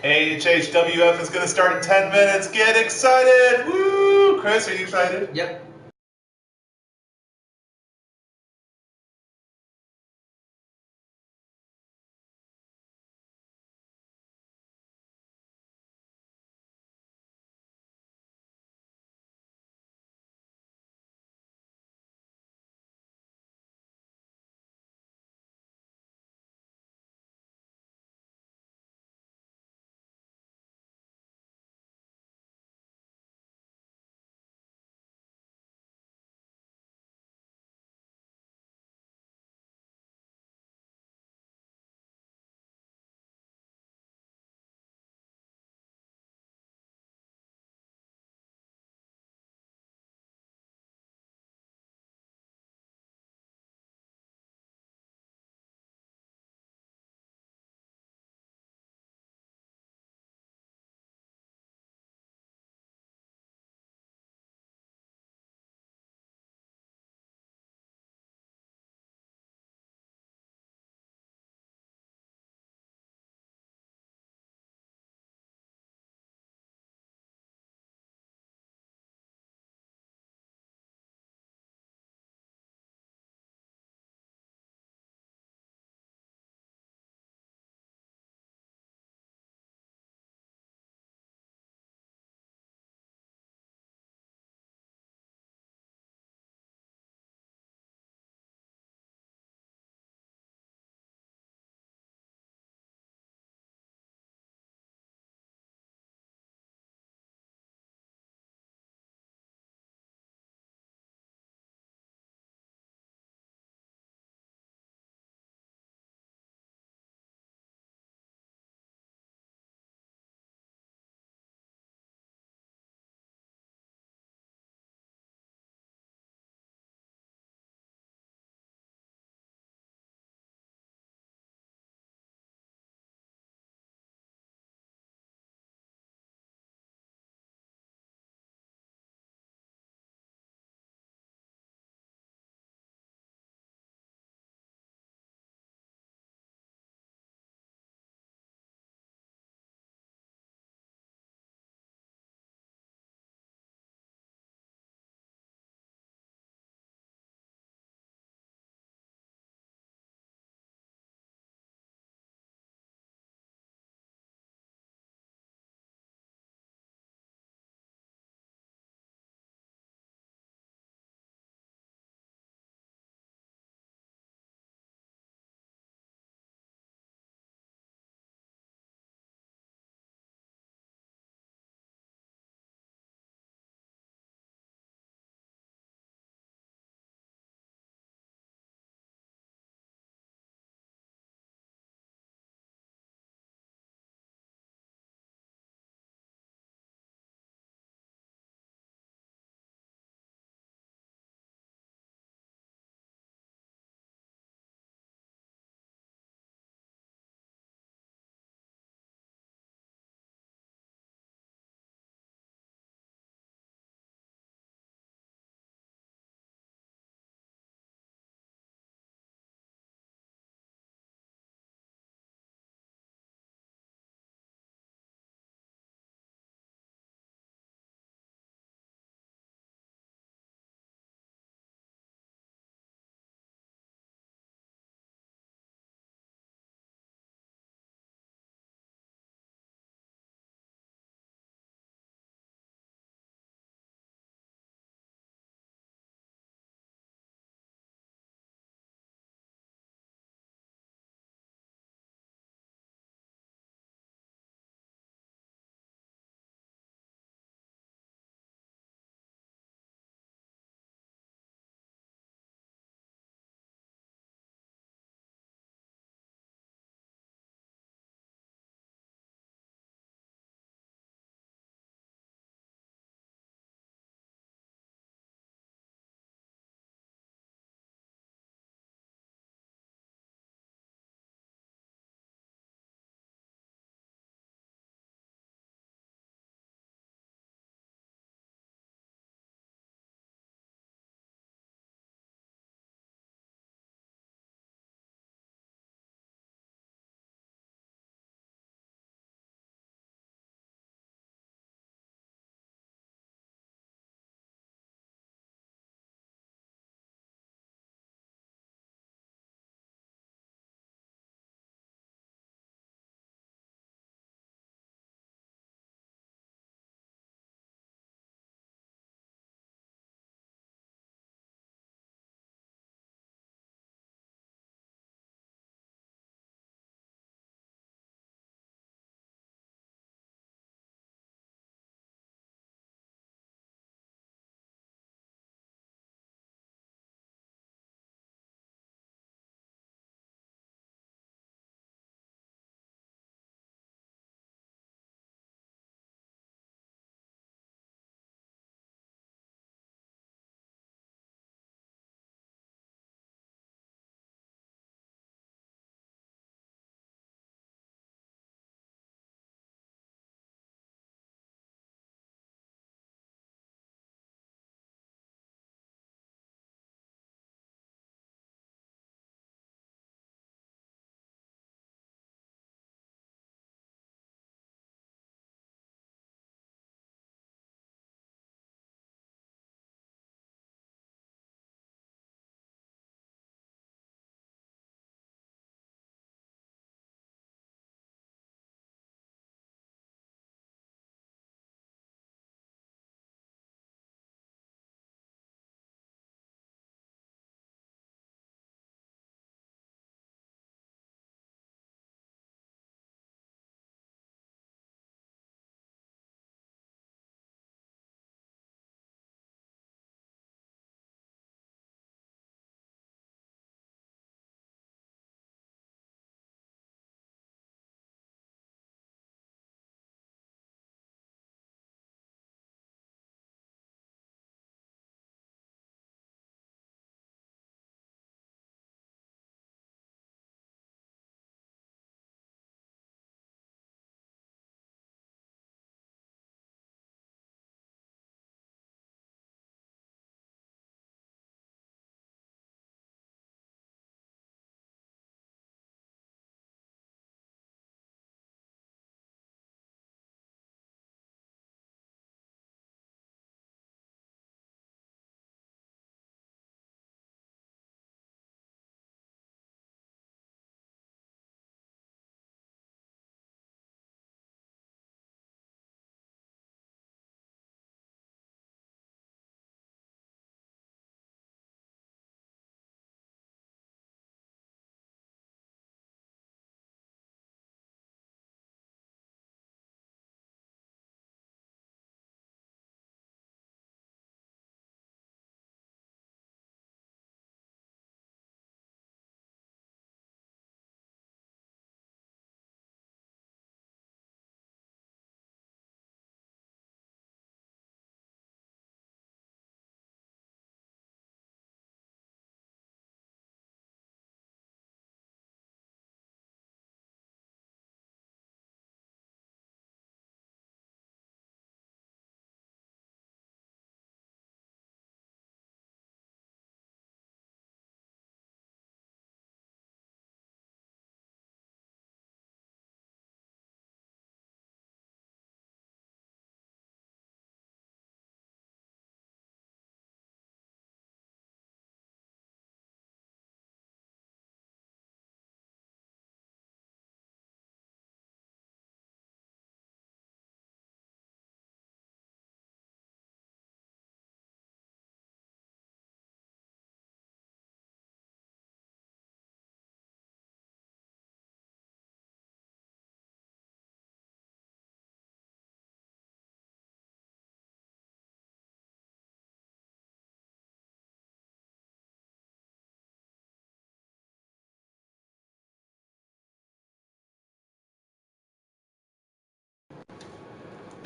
AHHWF is going to start in 10 minutes. Get excited! Woo! Chris, are you excited? Yep.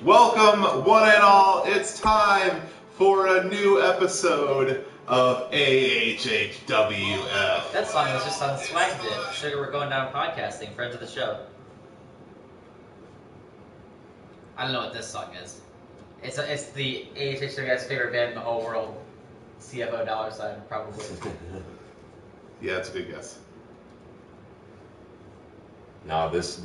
Welcome, one and all. It's time for a new episode of AHHWF. That song was just on Swag Dip. Sugar, we're going down podcasting. Friends of the show. I don't know what this song is. It's the AHHWF's favorite band in the whole world. CFO $, probably. Yeah, that's a good guess. No, this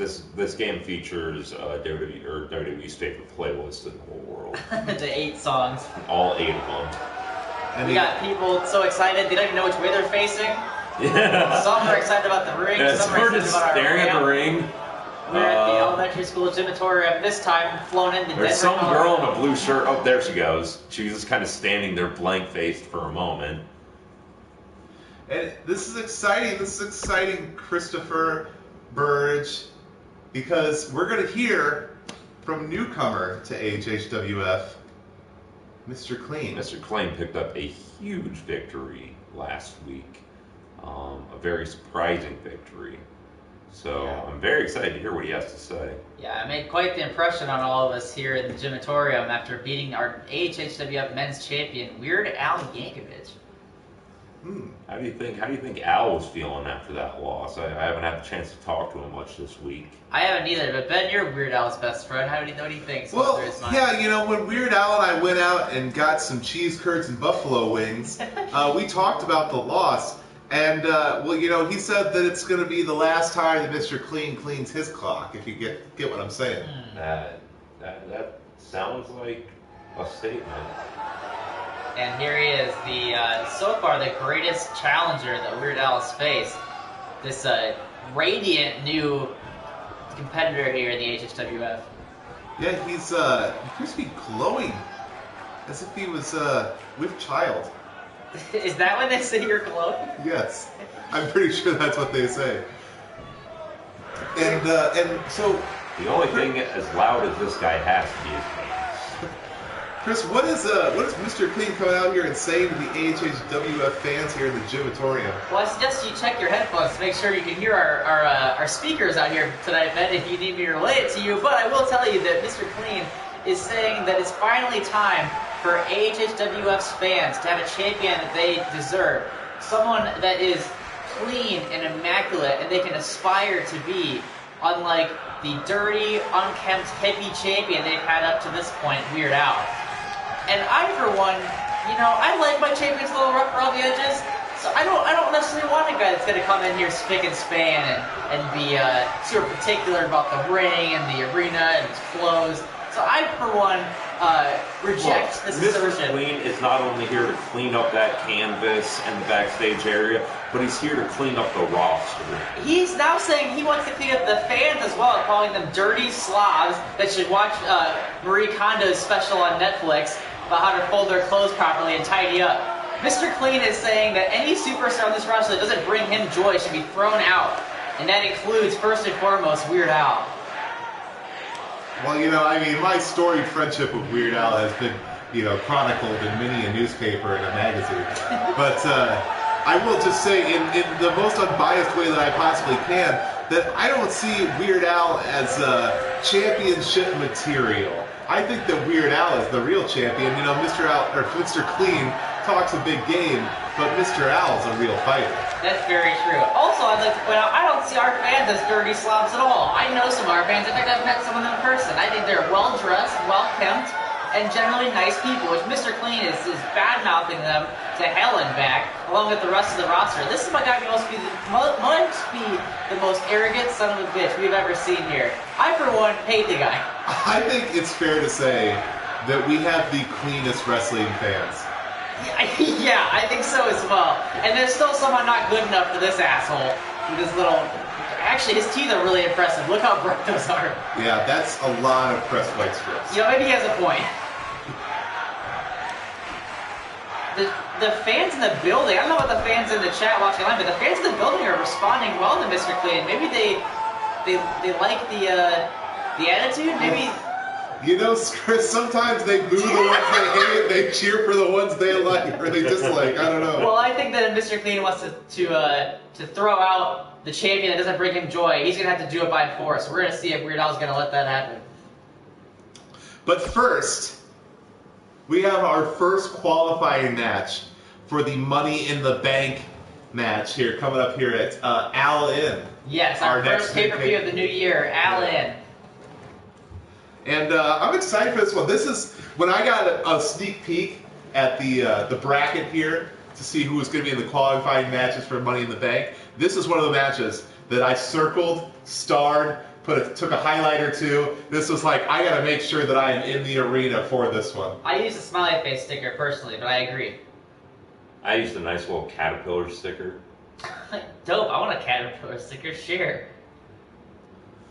game features WWE's favorite playlist in the whole world. The 8 songs. All 8 of them. And we got people so excited they don't even know which way they're facing. Yeah. Some are excited about the ring. Yeah, some are we're excited just about staring our at the ring. We're at the elementary school gymatorium. This time, flown into Denver. There's some girl in a blue shirt. Oh, there she goes. She's just kind of standing there blank-faced for a moment. And this is exciting. Christopher Burge, because we're going to hear from newcomer to AHHWF, Mr. Clean. Mr. Clean picked up a huge victory last week. A very surprising victory. So Yeah. I'm very excited to hear what he has to say. Yeah, it made quite the impression on all of us here in the gymatorium after beating our AHHWF men's champion, Weird Al Yankovic. How do you think Al was feeling after that loss? I haven't had the chance to talk to him much this week. I haven't either, but Ben, you're Weird Al's best friend. What do you think? Well, yeah, when Weird Al and I went out and got some cheese curds and buffalo wings, we talked about the loss. And, he said that it's going to be the last time that Mr. Clean cleans his clock, if you get what I'm saying. That sounds like a statement. And here he is, so far the greatest challenger that Weird Al has faced. This radiant new competitor here in the AHHWF. Yeah, he appears to be glowing, as if he was with child. Is that when they say you're glowing? Yes, I'm pretty sure that's what they say. And so, The only thing as loud as this guy has to be is pants. Chris, what is Mr. Clean coming out here and saying to the AHHWF fans here in the gymatorium? Well, I suggest you check your headphones to make sure you can hear our speakers out here tonight, Ben, if you need me to relay it to you. But I will tell you that Mr. Clean is saying that it's finally time for AHHWF's fans to have a champion that they deserve. Someone that is clean and immaculate and they can aspire to be, unlike the dirty, unkempt, hippie champion they've had up to this point, Weird Al. And I, for one, I like my champions a little rough around the edges, so I don't necessarily want a guy that's going to come in here spick and span and be super particular about the ring and the arena and its flows. So I, for one, reject this assertion. Mr. Clean is not only here to clean up that canvas and the backstage area, but he's here to clean up the roster. He's now saying he wants to clean up the fans as well, calling them dirty slobs that should watch Marie Kondo's special on Netflix about how to fold their clothes properly and tidy up. Mr. Clean is saying that any superstar on this roster that doesn't bring him joy should be thrown out, and that includes, first and foremost, Weird Al. Well, my storied friendship with Weird Al has been, chronicled in many a newspaper and a magazine. But I will just say, in the most unbiased way that I possibly can, that I don't see Weird Al as championship material. I think that Weird Al is the real champion. Mr. Clean talks a big game, but Mr. Al's a real fighter. That's very true. Also, I'd like to point out, I don't see our fans as dirty slobs at all. I know some of our fans. In fact, I've met some of them in person. I think they're well-dressed, well-kempt, and generally nice people, which Mr. Clean is bad-mouthing them to hell and back, along with the rest of the roster. This is my guy who must be the most arrogant son of a bitch we've ever seen here. I, for one, hate the guy. I think it's fair to say that we have the cleanest wrestling fans. Yeah, I think so as well. And they're still somehow not good enough for this asshole with his little... Actually, his teeth are really impressive. Look how bright those are. Yeah, that's a lot of pressed white strips. Maybe he has a point. The fans in the building, I don't know what the fans in the chat watching live, but the fans in the building are responding well to Mr. Clean. Maybe they like the attitude. Maybe Chris, sometimes they boo the ones they hate, they cheer for the ones they like or they dislike. I don't know. Well, I think that if Mr. Clean wants to throw out the champion that doesn't bring him joy, he's gonna have to do it by force. We're gonna see if Weird Al's gonna let that happen. But first, we have our first qualifying match for the Money in the Bank match here, coming up here at All In. Yes, our first pay-per-view of the new year, All In. And I'm excited for this one. This is when I got a sneak peek at the bracket here to see who was going to be in the qualifying matches for Money in the Bank. This is one of the matches that I circled, starred, took a highlight or two. This was like, I got to make sure that I am in the arena for this one. I used a smiley face sticker personally, but I agree. I used a nice little caterpillar sticker. Dope, I want a caterpillar sticker, share.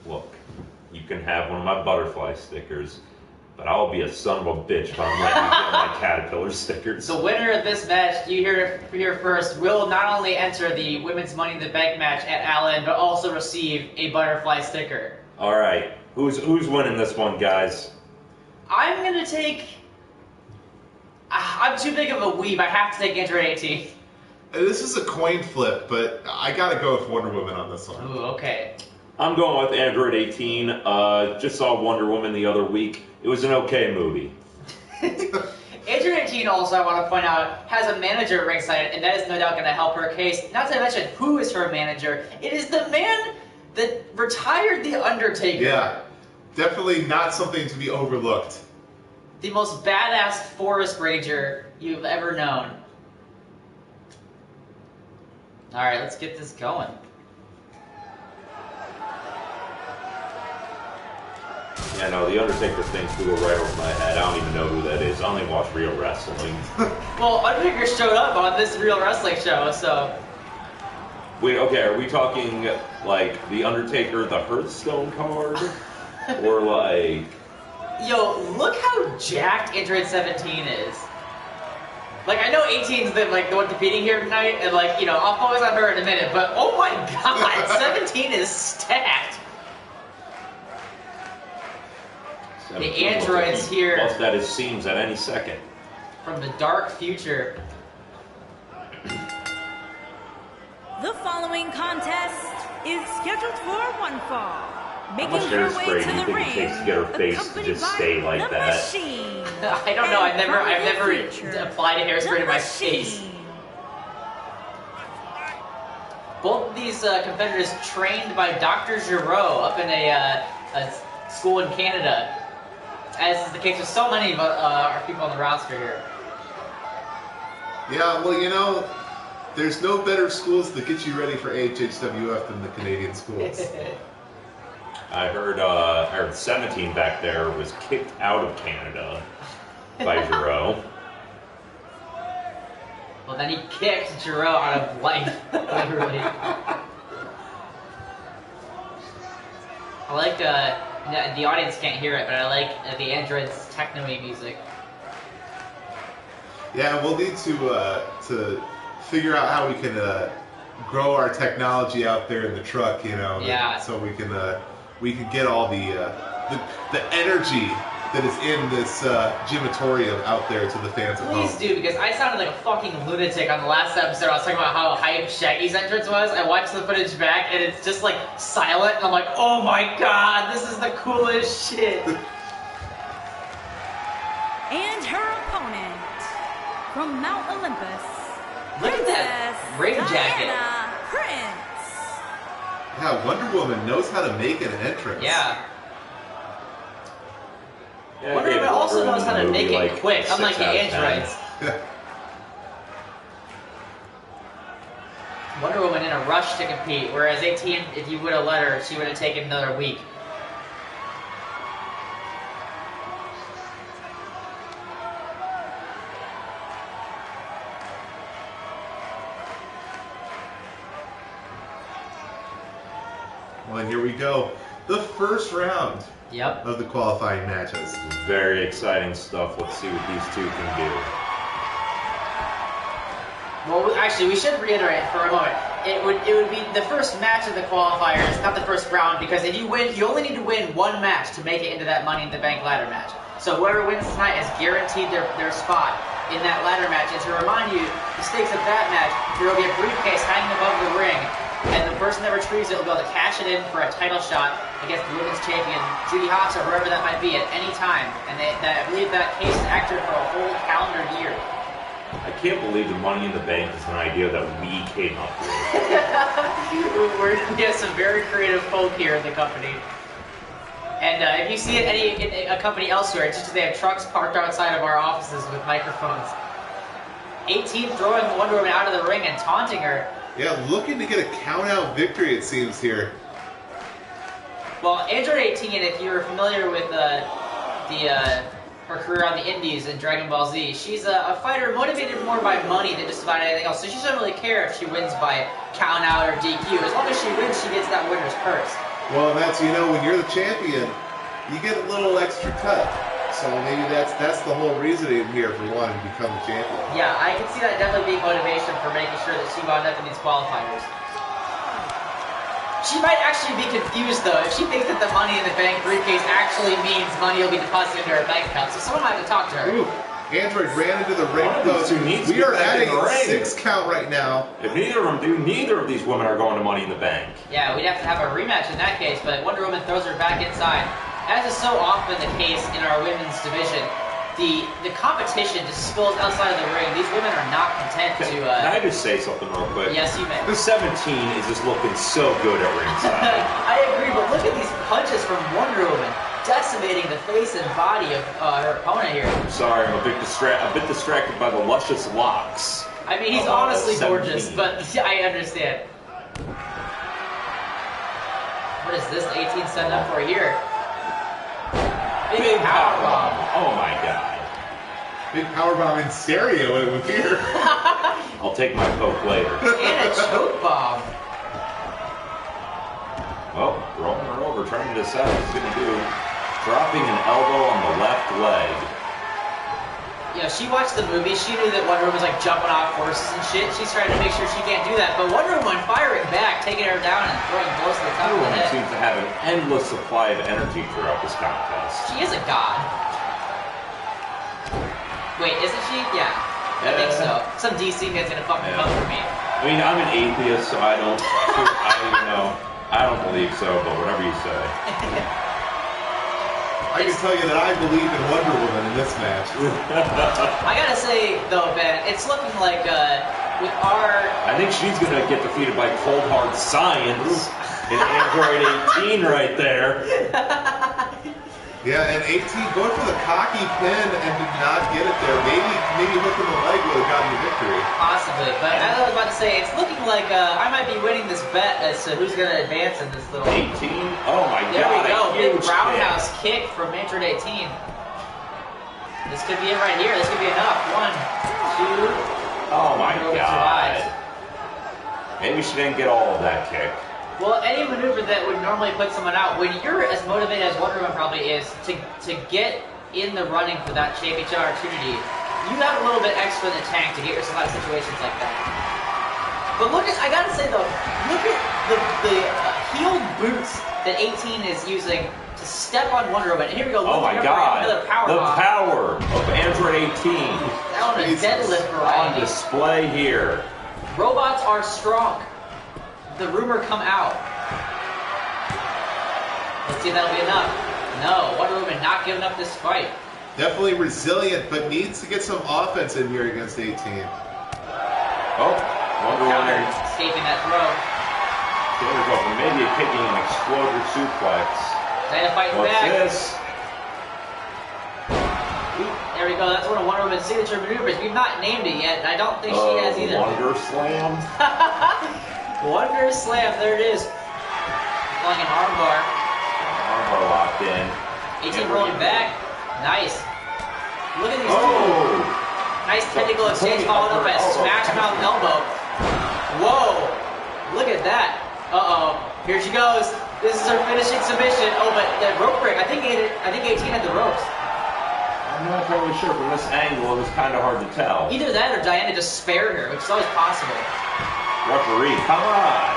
Look, you can have one of my butterfly stickers, but I'll be a son of a bitch if I'm letting you get my caterpillar stickers. The winner of this match, you hear here first, will not only enter the Women's Money in the Bank match at All In, but also receive a butterfly sticker. All right, who's winning this one, guys? I'm gonna take... I'm too big of a weeb, I have to take Android 18. This is a coin flip, but I got to go with Wonder Woman on this one. Ooh, okay. I'm going with Android 18. Just saw Wonder Woman the other week. It was an okay movie. Android 18 also, I want to point out, has a manager at ringside, and that is no doubt going to help her case. Not to mention, who is her manager? It is the man that retired The Undertaker. Yeah, definitely not something to be overlooked. The most badass forest ranger you've ever known. Alright, let's get this going. Yeah, no, The Undertaker thing flew right over my head. I don't even know who that is. I only watch real wrestling. Well, Undertaker showed up on this real wrestling show, so... Wait, okay, are we talking, like, The Undertaker, the Hearthstone card? Or, like... Yo, look how jacked Android 17 is. Like, I know 18's the one competing here tonight, and, like, you know, I'll focus on her in a minute, but oh my god, 17 is stacked. The androids here. Bust at his seams at any second. From the dark future. The following contest is scheduled for one fall. How much hairspray do you think it takes to get her face to just stay like that? Machine. I don't know. I've never applied a hairspray to my face. Both of these competitors trained by Dr. Giraud up in a school in Canada, as is the case with so many of our people on the roster here. Yeah, well, you know, there's no better schools that get you ready for HHWF than the Canadian schools. I heard 17 back there was kicked out of Canada by Giraud. Well, then he kicked Giraud out of life, literally. I like, the audience can't hear it, but I like the android's techno-y music. Yeah, we'll need to figure out how we can grow our technology out there in the truck, you know, yeah. So we can get all the energy that is in this gymatorium out there to the fans at home. Please do, because I sounded like a fucking lunatic on the last episode. I was talking about how hype Shaggy's entrance was. I watched the footage back, and it's just like silent, and I'm like, oh my god, this is the coolest shit. And her opponent from Mount Olympus. Look at that rain jacket. Prince. Yeah, Wonder Woman knows how to make an entrance. Yeah. Yeah, Wonder Woman also knows how to movie, make it like, quick, 6 unlike the out of 10. androids. Wonder Woman in a rush to compete, whereas 18, if you would have let her, she would have taken another week. Well, and here we go. The first round Yep. of the qualifying matches. Very exciting stuff. Let's see what these two can do. Well, actually, we should reiterate for a moment. It would be the first match of the qualifiers, not the first round, because if you win, you only need to win one match to make it into that Money in the Bank ladder match. So whoever wins tonight has guaranteed their spot in that ladder match. And to remind you, the stakes of that match, there will be a briefcase hanging above the ring, and the person that retrieves it will be able to cash it in for a title shot against the women's champion, Judy Hotz, or whoever that might be, at any time. And I believe that case is active for a whole calendar year. I can't believe the Money in the Bank is an idea that we came up with. We have some very creative folk here in the company. And if you see it in a company elsewhere, it's just that they have trucks parked outside of our offices with microphones. 18 throwing Wonder Woman out of the ring and taunting her. Yeah, looking to get a count-out victory, it seems, here. Well, Android 18, if you're familiar with her career on the Indies in Dragon Ball Z, she's a fighter motivated more by money than just about anything else. So she doesn't really care if she wins by count-out or DQ. As long as she wins, she gets that winner's purse. Well, that's, when you're the champion, you get a little extra cut. So maybe that's the whole reasoning here for wanting to become the champion. Yeah, I can see that definitely being motivation for making sure that she wound up in these qualifiers. She might actually be confused, though, if she thinks that the Money in the Bank briefcase actually means money will be deposited into her bank account. So someone might have to talk to her. Ooh, Android ran into the ring post. We are at a 6 count right now. If neither of them do, neither of these women are going to Money in the Bank. Yeah, we'd have to have a rematch in that case, but Wonder Woman throws her back inside. As is so often the case in our women's division, the competition just spills outside of the ring. These women are not content to... Can I just say something real quick? Yes, you may. The 17 is just looking so good at ringside. I agree, but look at these punches from Wonder Woman, decimating the face and body of her opponent here. I'm sorry, I'm a bit distracted by the luscious locks. I mean, he's honestly gorgeous, but I understand. What is this 18 setting up for here? Big powerbomb. Oh my god. Big powerbomb in stereo, it would appear. I'll take my Coke later. And a choke bomb. Well, rolling her over, trying to decide what he's going to do. Dropping an elbow on the left leg. You know, she watched the movie. She knew that Wonder Woman was like jumping off horses and shit. She's trying to make sure she can't do that. But Wonder Woman firing back, taking her down and throwing blows to the top of the head. Seems to have an endless supply of energy throughout this contest. She is a god. Wait, isn't she? Yeah, I think so. Some DC man's gonna fucking come for me. I mean, I'm an atheist, so I don't believe so, but whatever you say. I can tell you that I believe in Wonder Woman in this match. I gotta say, though, Ben, it's looking like with our... I think she's gonna get defeated by cold hard science in Android 18 right there. Yeah, and 18 going for the cocky pin and did not get it there. Maybe hooking the leg would have gotten the victory. Possibly, but as I was about to say, it's looking like I might be winning this bet as to who's going to advance in this little... 18? Oh my there god, we go, big roundhouse kick from Android 18. This could be it right here. This could be enough. 1, 2... Oh my god. Survives. Maybe she didn't get all of that kick. Well, any maneuver that would normally put someone out, when you're as motivated as Wonder Woman probably is to get in the running for that championship opportunity, you have a little bit extra in the tank to get yourself out of situations like that. But look at, I gotta say though, look at the heeled boots that 18 is using to step on Wonder Woman. And here we go. Oh my god. Another power the bomb. power of Android 18. That one is deadlift variety. On display here. Robots are strong. The rumor come out. Let's see if that'll be enough. No, Wonder Woman not giving up this fight. Definitely resilient, but needs to get some offense in here against 18. Oh, Wonder Woman escaping that throw. There's open, maybe kicking an exploder suplex. Diana fighting back. What's this? There we go. That's one of Wonder Woman's signature maneuvers. We've not named it yet, and I don't think she has either. Wonder Slam. Wonder Slam, there it is. Pulling an armbar. Armbar locked in. 18 rolling back. Nice. Look at these two. Nice technical exchange followed up by a smash mouth elbow. Whoa. Look at that. Uh-oh. Here she goes. This is her finishing submission. Oh, but the rope break. I think 18 had the ropes. I'm not totally sure. From this angle, it was kind of hard to tell. Either that or Diana just spared her, which is always possible. Referee, come on!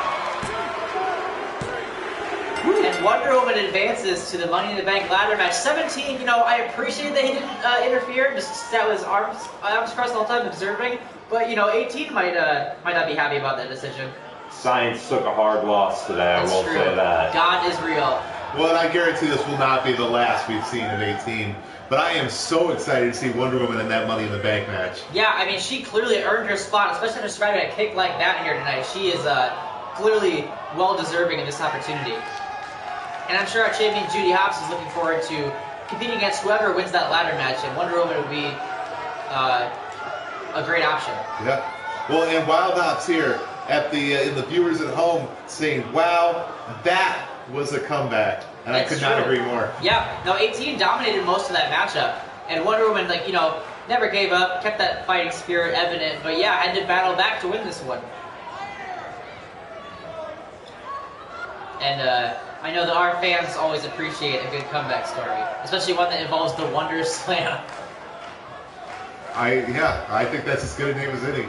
And Wonder Woman advances to the Money in the Bank ladder match. 17, you know, I appreciate that he didn't interfere, just sat with his arms crossed all the time observing. But, you know, 18 might not be happy about that decision. Science took a hard loss today, I will say that. God is real. Well, and I guarantee this will not be the last we've seen at 18. But I am so excited to see Wonder Woman in that Money in the Bank match. Yeah, I mean, she clearly earned her spot, especially after surviving a kick like that here tonight. She is clearly well-deserving of this opportunity. And I'm sure our champion Judy Hopps is looking forward to competing against whoever wins that ladder match, and Wonder Woman would be a great option. Yeah. Well, and Wild Hopps here at the in the viewers at home saying, "Wow, that was a comeback," and I could not agree more. Yeah. No, 18 dominated most of that matchup, and Wonder Woman, like, you know, never gave up, kept that fighting spirit evident, but yeah, had to battle back to win this one. And I know that our fans always appreciate a good comeback story, especially one that involves the Wondrous Slam. I think that's as good a name as any.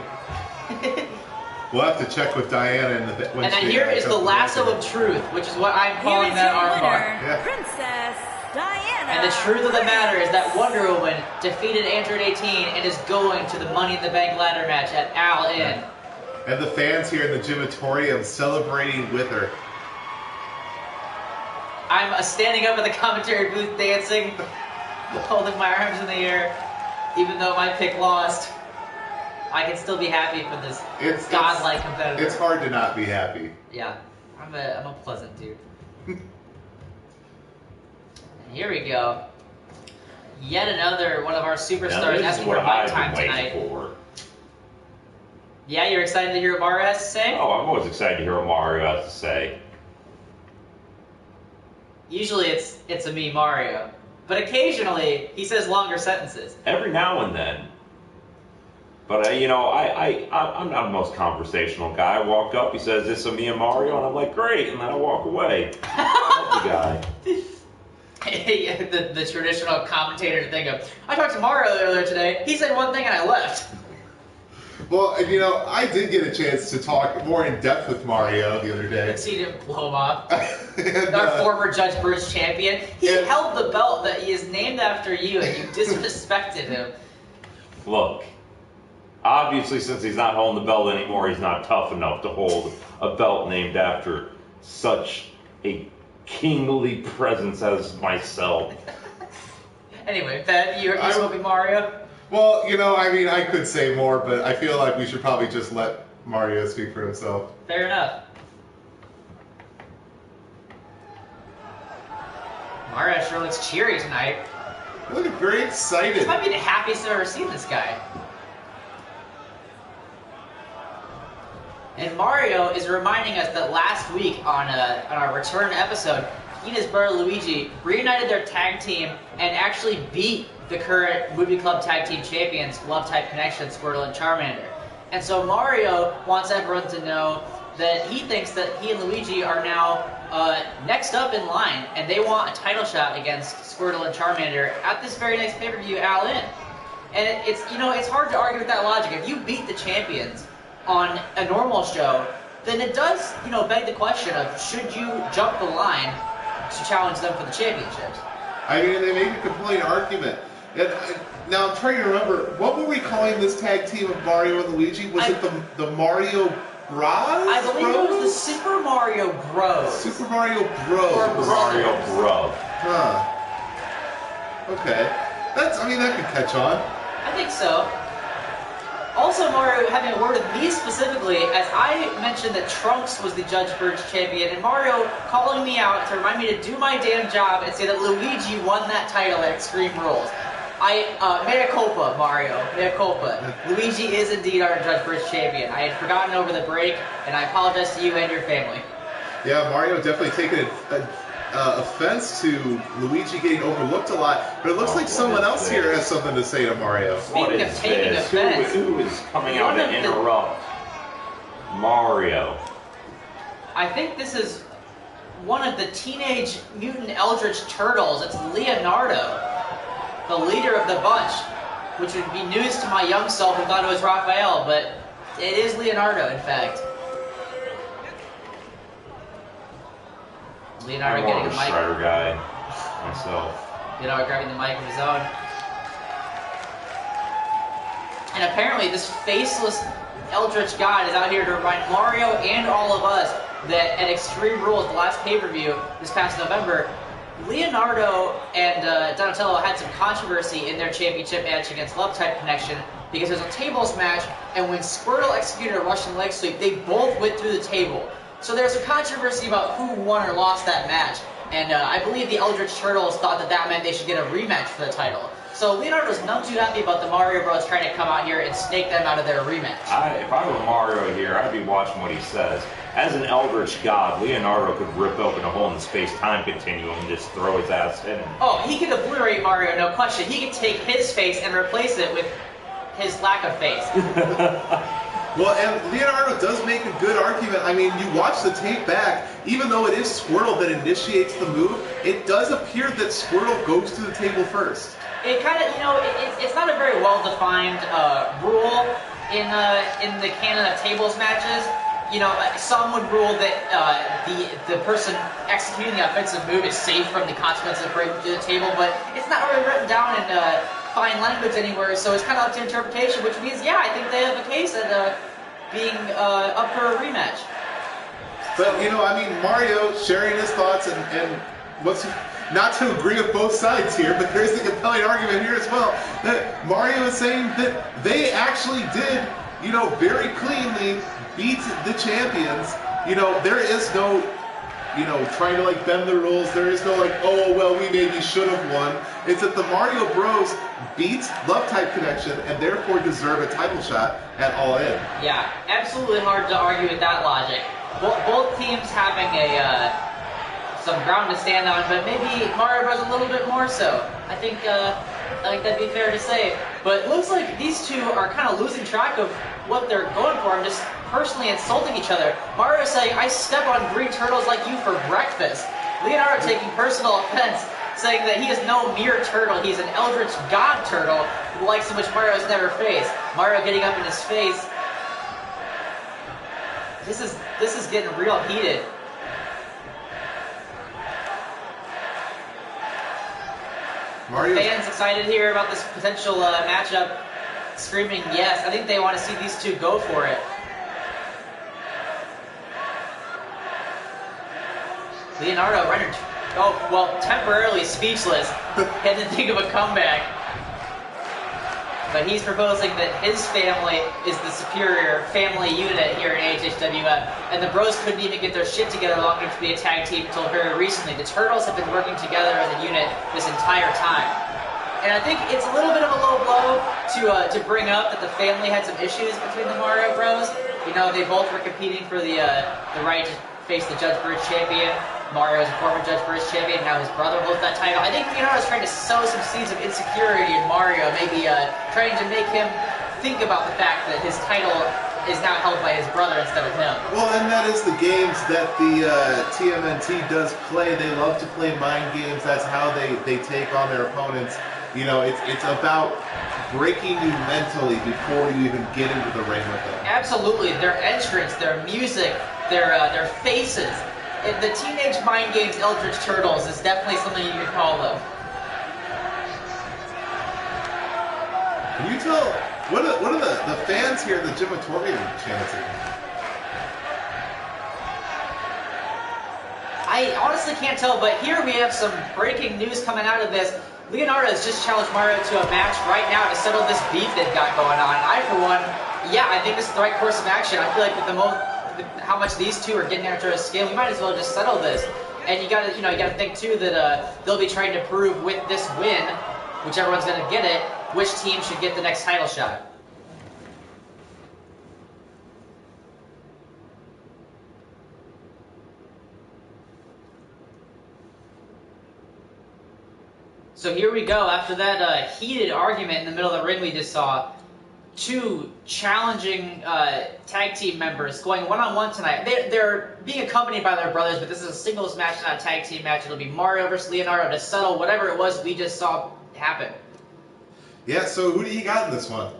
We'll have to check with Diana and the And then here is the lasso of truth, which is what I'm calling that armbar. Yeah. Princess Diana. And the truth of the matter is that Wonder Woman defeated Android 18 and is going to the Money in the Bank ladder match at All In. And the fans here in the gymatorium celebrating with her. I'm standing up at the commentary booth dancing, holding my arms in the air, even though my pick lost. I can still be happy for this godlike competitor. It's hard to not be happy. Yeah, I'm a pleasant dude. And here we go. Yet another one of our superstars asking for my time tonight. Yeah, you're excited to hear what Mario has to say? Oh, I'm always excited to hear what Mario has to say. Usually it's a me, Mario. But occasionally, he says longer sentences. Every now and then. But, you know, I'm not the most conversational guy. I walk up, he says, "This is me and Mario," and I'm like, "Great," and then I walk away. I love the guy. the traditional commentator thing of, I talked to Mario earlier today, he said one thing and I left. Well, you know, I did get a chance to talk more in depth with Mario the other day. I've seen him blow him off. And, Our former Judge Bruce champion. He held the belt that he is named after you, and you disrespected him. Look, obviously since he's not holding the belt anymore, he's not tough enough to hold a belt named after such a kingly presence as myself. Anyway, Ben, you're smoking Mario? Well, you know, I mean, I could say more, but I feel like we should probably just let Mario speak for himself. Fair enough. Mario sure looks cheery tonight. Looking very excited. This might be the happiest I've ever seen this guy. And Mario is reminding us that last week on our return episode, he and his brother Luigi reunited their tag team and actually beat the current Movie Club Tag Team Champions, Love Type Connection, Squirtle and Charmander. And so Mario wants everyone to know that he thinks that he and Luigi are now next up in line, and they want a title shot against Squirtle and Charmander at this very next pay-per-view, All In. And it's hard to argue with that logic. If you beat the champions on a normal show, then it does, beg the question of, should you jump the line to challenge them for the championships? I mean, they make a compelling argument. And now I'm trying to remember, what were we calling this tag team of Mario and Luigi? Was it the Mario Bros? I believe it was the Super Mario Bros. Super Mario Bros. Super Mario Bros. Huh. Okay. That could catch on. I think so. Also, Mario having a word with me specifically, as I mentioned that Trunks was the Judge Birch champion, and Mario calling me out to remind me to do my damn job and say that Luigi won that title at Extreme Rules. Mea culpa, Mario. Mea culpa. Luigi is indeed our Judge Birch champion. I had forgotten over the break, and I apologize to you and your family. Yeah, Mario definitely taken offense to Luigi getting overlooked a lot, but it looks like someone else here has something to say to Mario. Speaking of taking offense, who is coming out to interrupt Mario? I think this is one of the Teenage Mutant Eldritch Turtles. It's Leonardo, the leader of the bunch, which would be news to my young self who thought it was Raphael, but it is Leonardo, in fact. Leonardo I'm getting more a of a mic. Shredder guy myself. Leonardo grabbing the mic of his own. And apparently this faceless Eldritch God is out here to remind Mario and all of us that at Extreme Rules, the last pay-per-view this past November, Leonardo and Donatello had some controversy in their championship match against Love Type Connection because it was a tables match, and when Squirtle executed a Russian leg sweep, they both went through the table. So there's a controversy about who won or lost that match, and I believe the Eldritch Turtles thought that that meant they should get a rematch for the title. So Leonardo's none too happy about the Mario Bros trying to come out here and snake them out of their rematch. If I were Mario here, I'd be watching what he says. As an Eldritch God, Leonardo could rip open a hole in the space-time continuum and just throw his ass in. Oh, he could obliterate Mario, no question. He could take his face and replace it with his lack of face. Well, and Leonardo does make a good argument. I mean, you watch the tape back, even though it is Squirtle that initiates the move, it does appear that Squirtle goes to the table first. It kind of, it's not a very well-defined rule in the canon of tables matches. Some would rule that the person executing the offensive move is safe from the consequences of breaking through the table, but it's not really written down in fine language anywhere, so it's kind of up to interpretation, which means, yeah, I think they have a case at being up for a rematch. But, Mario sharing his thoughts and what's... Not to agree with both sides here, but there's a compelling argument here as well, that Mario is saying that they actually did, very cleanly beat the champions. There is no, trying to bend the rules. There is no oh, well, we maybe should have won. It's that the Mario Bros beat Love Type Connection and therefore deserve a title shot at All In. Yeah, absolutely hard to argue with that logic. Both teams having some ground to stand on, but maybe Mario Bros a little bit more so. I think that'd be fair to say. But it looks like these two are kind of losing track of what they're going for and just personally insulting each other. Mario saying, "I step on green turtles like you for breakfast." Leonardo taking personal offense, saying that he is no mere turtle, he's an Eldritch God turtle who likes so much Mario's never faced. Mario getting up in his face. This is getting real heated. Fans excited here about this potential matchup, screaming yes. I think they want to see these two go for it. Leonardo rendered, temporarily speechless. Had to think of a comeback. But he's proposing that his family is the superior family unit here in HHWF, and the Bros couldn't even get their shit together long enough to be a tag team until very recently. The Turtles have been working together as a unit this entire time. And I think it's a little bit of a low blow to bring up that the family had some issues between the Mario Bros. They both were competing for the right to face the Judge Bridge champion. Mario is a former Judge Bridge champion, now his brother holds that title. I think Leonardo's trying to sow some seeds of insecurity in Mario, maybe trying to make him think about the fact that his title is now held by his brother instead of him. Well, and that is the games that the TMNT does play. They love to play mind games. That's how they take on their opponents. It's about breaking you mentally before you even get into the ring with them. Absolutely. Their entrance, their music, their faces. The Teenage Mind Games Eldritch Turtles is definitely something you could call them. Can you tell, what are the fans here in the gymatorium chanting? I honestly can't tell, but here we have some breaking news coming out of this. Leonardo has just challenged Mario to a match right now to settle this beef they've got going on. I, for one, I think this is the right course of action. I feel like with how much these two are getting after a scale, we might as well just settle this. And you gotta think too that they'll be trying to prove with this win, whichever one's gonna get it, which team should get the next title shot. So here we go. After that heated argument in the middle of the ring we just saw, two challenging tag team members going one-on-one tonight. They're being accompanied by their brothers, but this is a singles match, not a tag team match. It'll be Mario versus Leonardo to settle whatever it was we just saw happen. Yeah, so who do you got in this one?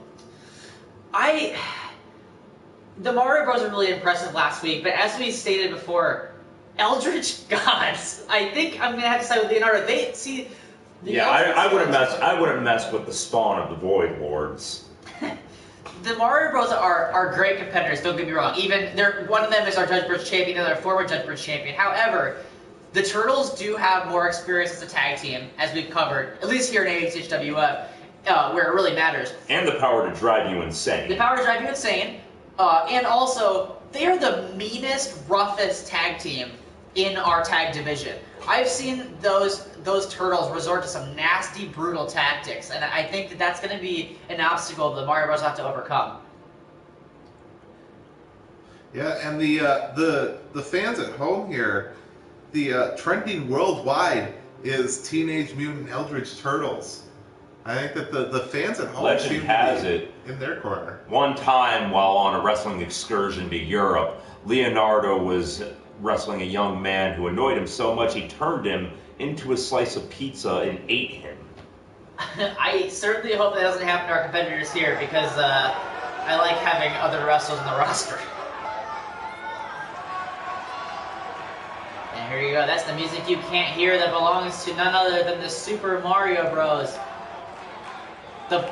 The Mario Bros were really impressive last week, but as we stated before, Eldritch Gods. I think I'm gonna have to side with Leonardo. I wouldn't mess with the spawn of the Void Lords. The Mario Bros are great competitors, don't get me wrong. One of them is our Judge Bridge champion, the other former Judge Bridge champion. However, The Turtles do have more experience as a tag team, as we've covered, at least here in AHWF, where it really matters. And the power to drive you insane. The power to drive you insane, and also, they're the meanest, roughest tag team in our tag division. I've seen those Turtles resort to some nasty, brutal tactics, and I think that that's going to be an obstacle that Mario Bros. Will have to overcome. Yeah, and the fans at home here, the trending worldwide is Teenage Mutant Eldritch Turtles. I think that the fans at home Legend seem to has be it. in their corner. One time while on a wrestling excursion to Europe, Leonardo was wrestling a young man who annoyed him so much he turned him into a slice of pizza and ate him. I certainly hope that doesn't happen to our competitors here, because I like having other wrestlers in the roster. And here you go, that's the music you can't hear that belongs to none other than the Super Mario Bros. The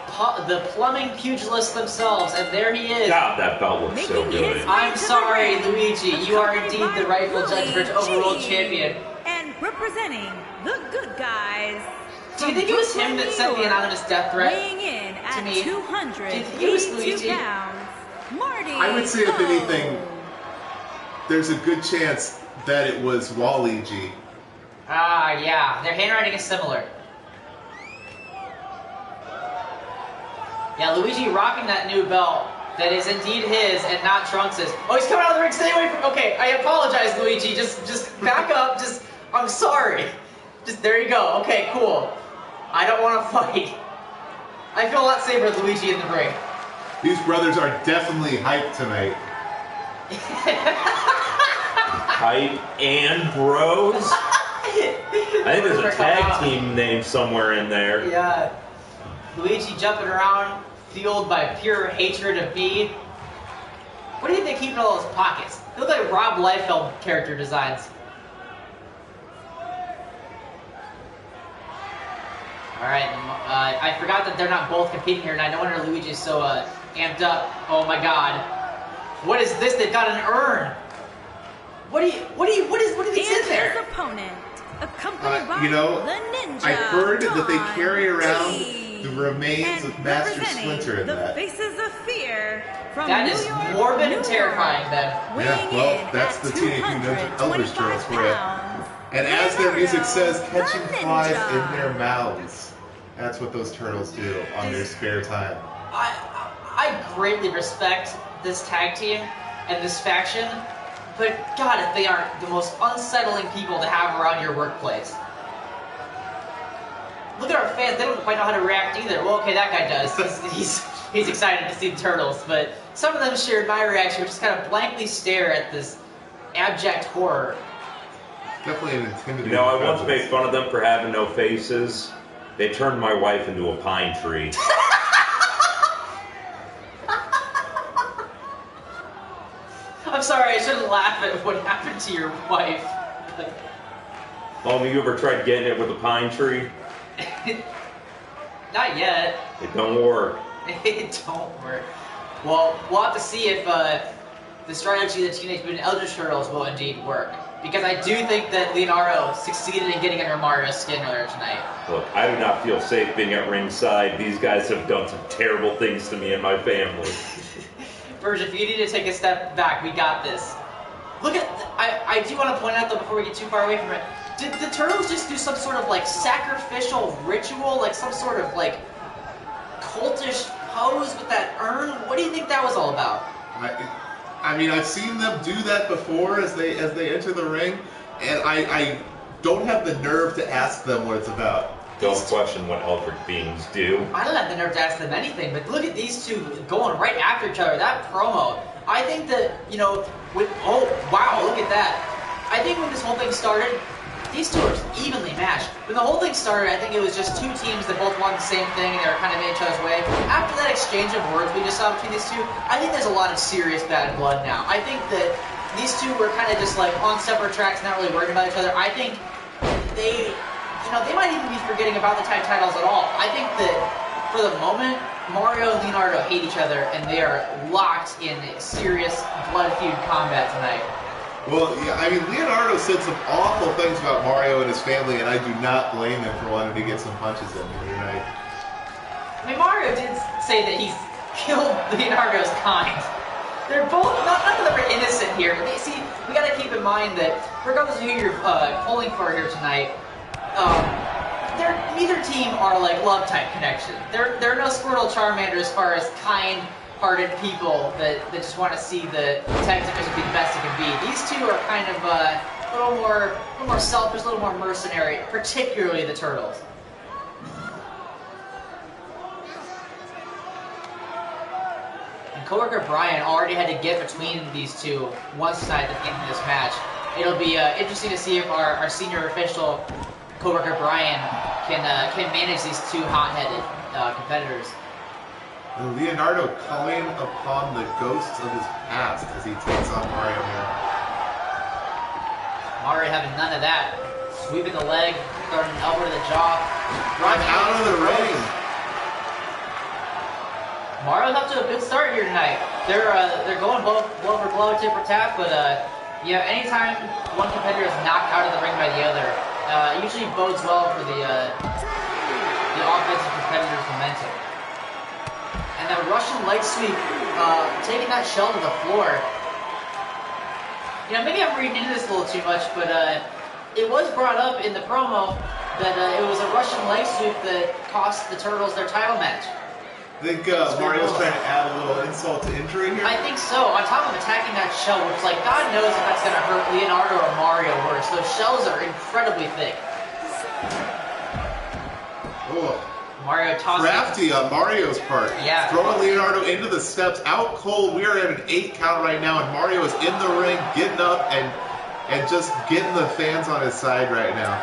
plumbing pugilists themselves, and there he is. God, that belt looks so good. I'm sorry, Luigi, you are indeed the rightful judge for overworld champion. And representing the good guys. Do you think it was him that sent the anonymous death threat? Weighing in at to me? 282 pounds, Marty. I would say, if anything, there's a good chance that it was Waluigi. Ah, yeah, their handwriting is similar. Yeah, Luigi rocking that new belt that is indeed his and not Trunks's. Oh, he's coming out of the ring. Stay away from. Okay, I apologize, Luigi. Just back up. I'm sorry. There you go. Okay, cool. I don't want to fight. I feel a lot safer with Luigi in the ring. These brothers are definitely hyped tonight. Hype and Bros? I think there's a tag team name somewhere in there. Yeah. Luigi jumping around, fueled by pure hatred of me. What do you think they keep in all those pockets? They look like Rob Liefeld character designs. Alright, I forgot that they're not both competing here tonight. No wonder Luigi's so amped up. Oh my god. What is this? They've got an urn. What do you think's in there? His opponent, accompanied by You know, the ninja, I heard that they carry around Don the remains and of Master representing Splinter in the that. Faces of Fear from That New is York, morbid New and terrifying, York, then. weighing Yeah, well, in that's at the Teenage Mutant Ninja Eldritch Turtles 225 for you. pounds, And as their music says, the catching flies ninja. in their mouths. That's what those turtles do on their spare time. I greatly respect this tag team and this faction, but God, if they aren't the most unsettling people to have around your workplace. Look at our fans, they don't quite know how to react either. Well, okay, that guy does. He's excited to see the turtles, but some of them shared my reaction, which is kind of blankly stare at this abject horror. Definitely an intimidating You know, I once presence. made fun of them for having no faces. They turned my wife into a pine tree. I'm sorry, I shouldn't laugh at what happened to your wife. But Homie, you ever tried getting it with a pine tree? not yet. It don't work. It don't work. Well, we'll have to see if the strategy of the Teenage Mutant Eldritch Turtles will indeed work. Because I do think that Leonardo succeeded in getting under Mario's skin earlier tonight. Look, I do not feel safe being at ringside. These guys have done some terrible things to me and my family. Burge, if you need to take a step back, we got this. Look at, I do want to point out though, before we get too far away from it, did the Turtles just do some sort of like sacrificial ritual, like some sort of like cultish pose with that urn? What do you think that was all about? I mean, I've seen them do that before as they enter the ring, and I don't have the nerve to ask them what it's about. Don't question what eldritch beings do. I don't have the nerve to ask them anything, but look at these two going right after each other. That promo. I think that, you know, oh, wow, look at that. I think when this whole thing started, these two are evenly matched. When the whole thing started, I think it was just two teams that both wanted the same thing and they were kind of in each other's way. After that exchange of words we just saw between these two, I think there's a lot of serious bad blood now. I think that these two were kind of just like on separate tracks, not really worried about each other. I think they, you know, they might even be forgetting about the tag titles at all. I think that for the moment, Mario and Leonardo hate each other and they are locked in serious blood feud combat tonight. Well, yeah, I mean, Leonardo said some awful things about Mario and his family, and I do not blame him for wanting to get some punches in here tonight. I mean, Mario did say that he's killed Leonardo's kind. They're both, none of them are innocent here. But see, we gotta keep in mind that regardless of who you're pulling for here tonight, neither team are like love type connection. They're no Squirtle Charmander as far as kind-hearted people that just want to see the tag division be the best it can be. These two are kind of a little more selfish, a little more mercenary, particularly the Turtles. And coworker Brian already had to get between these two once tonight at the end of this match. It'll be interesting to see if our senior official coworker Brian can manage these two hot-headed competitors. And Leonardo calling upon the ghosts of his past as he takes on Mario here. Mario having none of that. Sweeping the leg, throwing an elbow to the jaw. Right out of the ring. Mario's up to a good start here tonight. They're going blow for blow, tit for tat, but yeah, anytime one competitor is knocked out of the ring by the other, it usually bodes well for the offensive competitor's momentum. And that Russian leg sweep, taking that shell to the floor. You know, maybe I'm reading into this a little too much, but it was brought up in the promo that it was a Russian leg sweep that cost the Turtles their title match. I think Mario's trying to add a little insult to injury here. I think so. On top of attacking that shell, which, like, God knows if that's going to hurt Leonardo or Mario worse. Those shells are incredibly thick. Oh. Mario tossing. Crafty on Mario's part. Yeah. Throwing Leonardo into the steps, out cold. We are at an 8 count right now, and Mario is in the ring, getting up and just getting the fans on his side right now.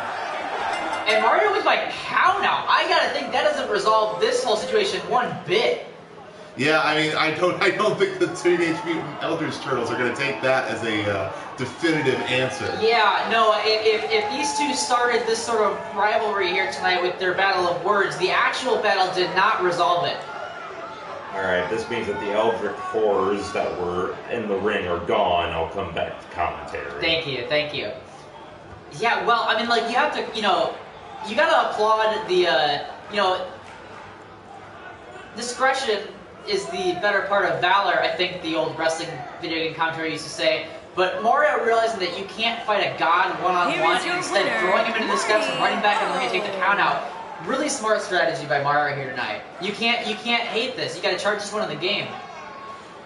And Mario was like, how now? I gotta think that doesn't resolve this whole situation one bit. Yeah, I mean, I don't think the Teenage Mutant Elders Turtles are going to take that as a definitive answer. Yeah, no, if these two started this sort of rivalry here tonight with their battle of words, the actual battle did not resolve it. Alright, this means that the Eldritch horrors that were in the ring are gone. I'll come back to commentary. Thank you. Yeah, well, I mean, like, you have to, you know, you gotta applaud the, you know, discretion is the better part of valor, I think the old wrestling video game commentary used to say. But Mario realizing that you can't fight a god one-on-one and instead throwing him into the steps and running back and then take the count out. Really smart strategy by Mario here tonight. You can't hate this. You gotta charge this one in the game.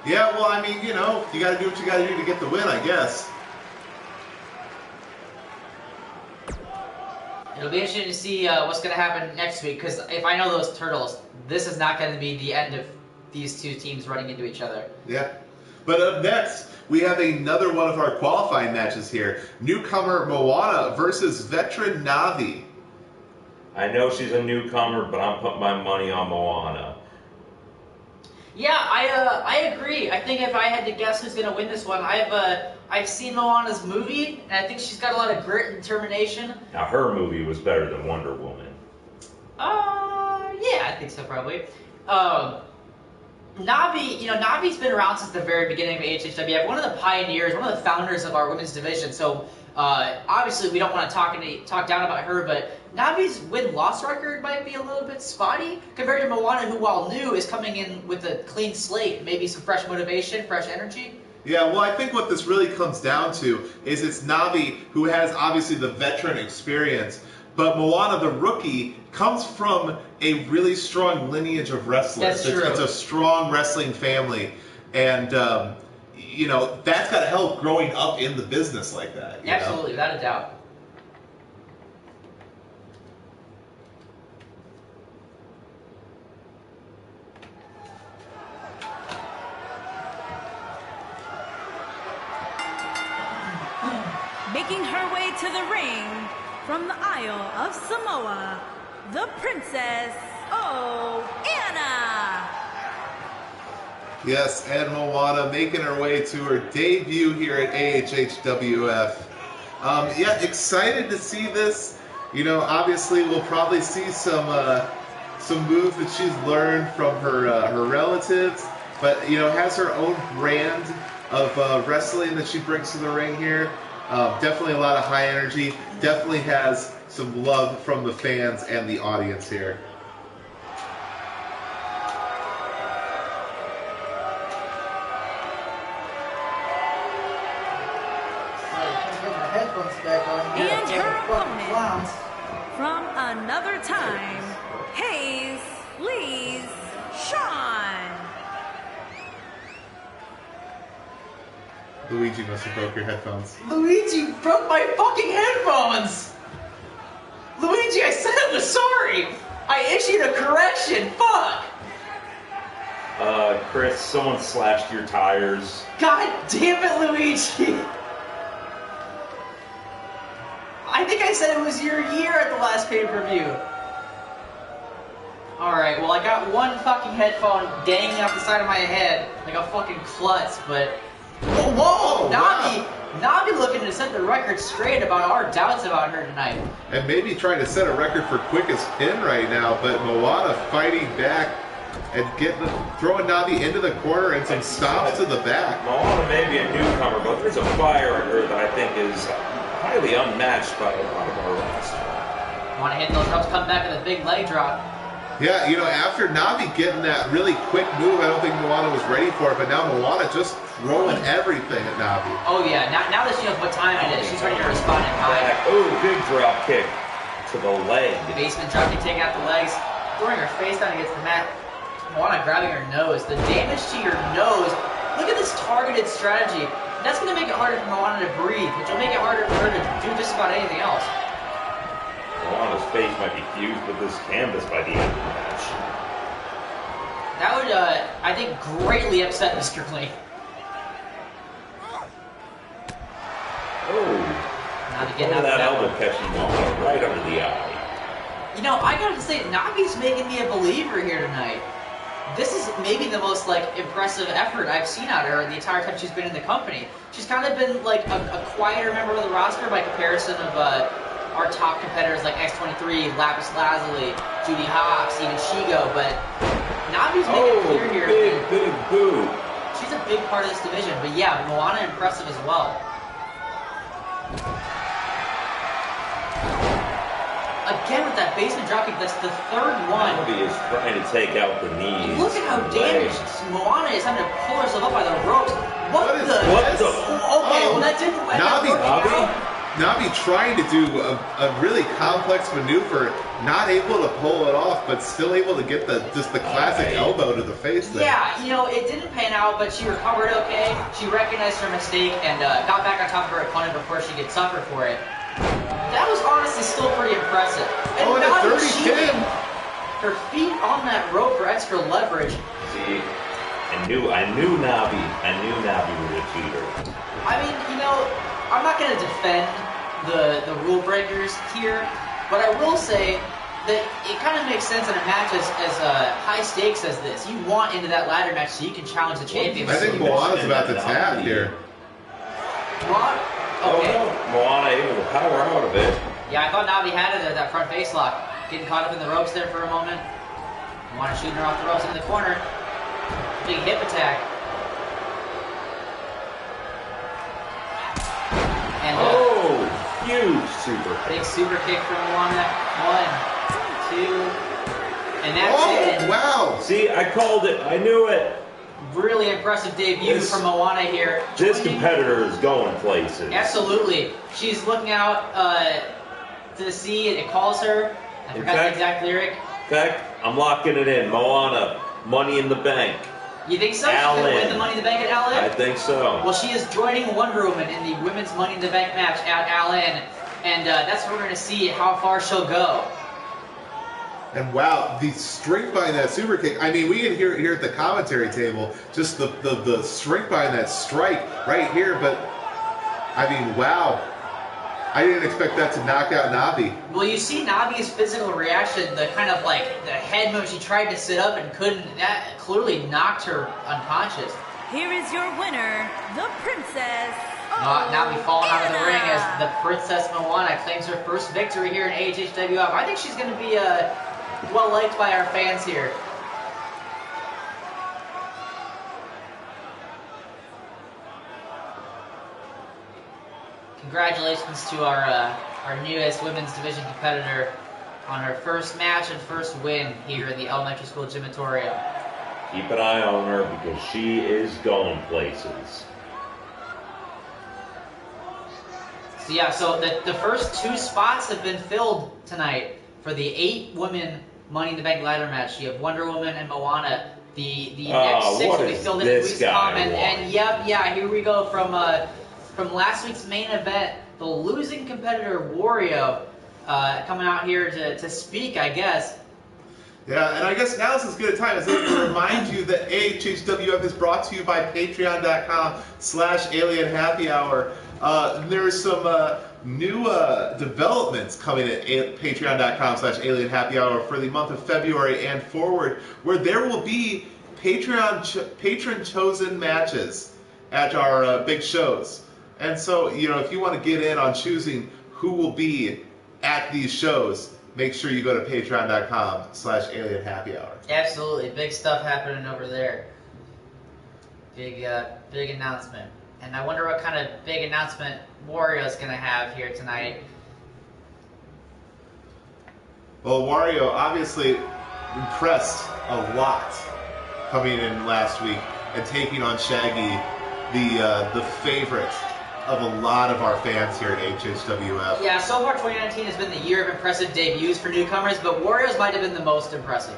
Yeah, well, I mean, you know, you gotta do what you gotta do to get the win, I guess. It'll be interesting to see what's going to happen next week, because if I know those Turtles, this is not going to be the end of these two teams running into each other. Yeah. But up next, we have another one of our qualifying matches here. Newcomer Moana versus veteran Navi. I know she's a newcomer, but I'm putting my money on Moana. Yeah, I agree. I think if I had to guess who's going to win this one, I've seen Moana's movie, and I think she's got a lot of grit and determination. Now, her movie was better than Wonder Woman. Yeah, I think so, probably. Navi, you know, Navi's been around since the very beginning of HHWF, one of the pioneers, one of the founders of our women's division, so obviously we don't want to talk down about her, but Navi's win-loss record might be a little bit spotty compared to Moana, who, while new, is coming in with a clean slate, maybe some fresh motivation, fresh energy. Yeah, well, I think what this really comes down to is it's Navi who has obviously the veteran experience, but Moana, the rookie, comes from a really strong lineage of wrestlers. That's true. It's a strong wrestling family, and you know, that's got to help growing up in the business like that. Absolutely, without a doubt. Making her way to the ring from the Isle of Samoa, the Princess Moana. Yes, and Moana making her way to her debut here at AHHWF. Yeah, excited to see this. You know, obviously we'll probably see some moves that she's learned from her relatives, but you know, has her own brand of wrestling that she brings to the ring here. Definitely a lot of high energy. Definitely has some love from the fans and the audience here. And her opponent, from another time, Hayes, Lee's, Sean. Luigi must have broke your headphones. Luigi broke my fucking headphones! Luigi, I said I was sorry! I issued a correction, fuck! Chris, someone slashed your tires. God damn it, Luigi! I think I said it was your year at the last pay-per-view. Alright, well I got one fucking headphone dangling off the side of my head like a fucking klutz, but... Whoa! Navi! Navi looking to set the record straight about our doubts about her tonight. And maybe trying to set a record for quickest pin right now, but Moana fighting back and throwing Navi into the corner and some stomps to the back. Moana may be a newcomer, but there's a fire in her that I think is highly unmatched by a lot of our roster. Want to hit those ropes, come back with a big leg drop. Yeah, you know, after Navi getting that really quick move, I don't think Moana was ready for it, but now Moana just throwing everything at Navi. Oh yeah, now that she knows what time it is, she's ready to respond in kind. Ooh, big drop kick to the leg. Basement drop kick, taking out the legs, throwing her face down against the mat. Moana grabbing her nose. The damage to your nose. Look at this targeted strategy. That's going to make it harder for Moana to breathe, which will make it harder for her to do just about anything else. Moana's face might be fused with this canvas by the end of the match. That would, I think, greatly upset Mr. Clean. Oh, Now to get out of that that elbow one. catching Moana right under the eye. You know, I gotta say, Navi's making me a believer here tonight. This is maybe the most, like, impressive effort I've seen out of her the entire time she's been in the company. She's kind of been, like, a quieter member of the roster by comparison of, our top competitors like X23, Lapis Lazuli, Judy Hopps, even Shigo, but Navi's making it clear here. Big boo. She's a big part of this division, but yeah, Moana impressive as well. Again with that basement dropkick, that's the third one. Navi is trying to take out the knees. Look at how damaged Moana is having to pull herself up by the ropes. What the? Okay, well that didn't end up working out. Navi trying to do a really complex maneuver, not able to pull it off, but still able to get the classic elbow to the face there. Yeah, you know, it didn't pan out, but she recovered okay. She recognized her mistake and got back on top of her opponent before she could suffer for it. That was honestly still pretty impressive. And and a 30 pin! Her feet on that rope for extra leverage. See, I knew Navi was a cheater. I mean, you know, I'm not going to defend the rule breakers here, but I will say that it kind of makes sense in a match as high stakes as this. You want into that ladder match so you can challenge the champion. I think Moana's about to tap here. Moana? Okay. Oh, no. Moana able to power out of it. Yeah, I thought Navi had it at that front face lock. Getting caught up in the ropes there for a moment. Moana shooting her off the ropes into the corner. Big hip attack. And, huge super kick. Big super kick from Moana. 1, 2, and that's it. Wow! See, I called it. I knew it. Really impressive debut from Moana here. This competitor is going places. Absolutely. She's looking out to the sea, and it calls her. I forgot the exact lyric. In fact, I'm locking it in. Moana, Money in the Bank. You think so? She's going to win the Money in the Bank at All In? I think so. Well, she is joining Wonder Woman in the Women's Money in the Bank match at All In, and that's where we're going to see how far she'll go. And wow, the strength behind that super kick. I mean, we can hear it here at the commentary table, just the strength behind that strike right here. But, I mean, wow. I didn't expect that to knock out Navi. Well, you see Navi's physical reaction, the kind of like the head move. She tried to sit up and couldn't. That clearly knocked her unconscious. Here is your winner, the Princess. Navi falling out of the ring as the Princess Moana claims her first victory here in AHWF. I think she's going to be well liked by our fans here. congratulations to our newest women's division competitor on her first match and first win here in the elementary school gymatorium. Keep an eye on her because she is going places. So yeah, so the first 2 spots have been filled tonight for the 8 women Money in the Bank ladder match. You have Wonder Woman and Moana. The next 6 will be filled in week's time. And yep, yeah, here we go from last week's main event. The losing competitor Wario coming out here to speak, I guess. Yeah, and I guess now is as good a time as any to remind you that AHHWF is brought to you by patreon.com/alienhappyhour. There's some new developments coming at patreon.com/alienhappyhour for the month of February and forward, where there will be patron-chosen matches at our big shows. And so, if you want to get in on choosing who will be at these shows, make sure you go to patreon.com/alienhappyhour. Absolutely, big stuff happening over there. Big announcement. And I wonder what kind of big announcement Wario's going to have here tonight. Well, Wario obviously impressed a lot coming in last week and taking on Shaggy, the favorite of a lot of our fans here at HHWF. Yeah, so far 2019 has been the year of impressive debuts for newcomers, but Wario's might have been the most impressive.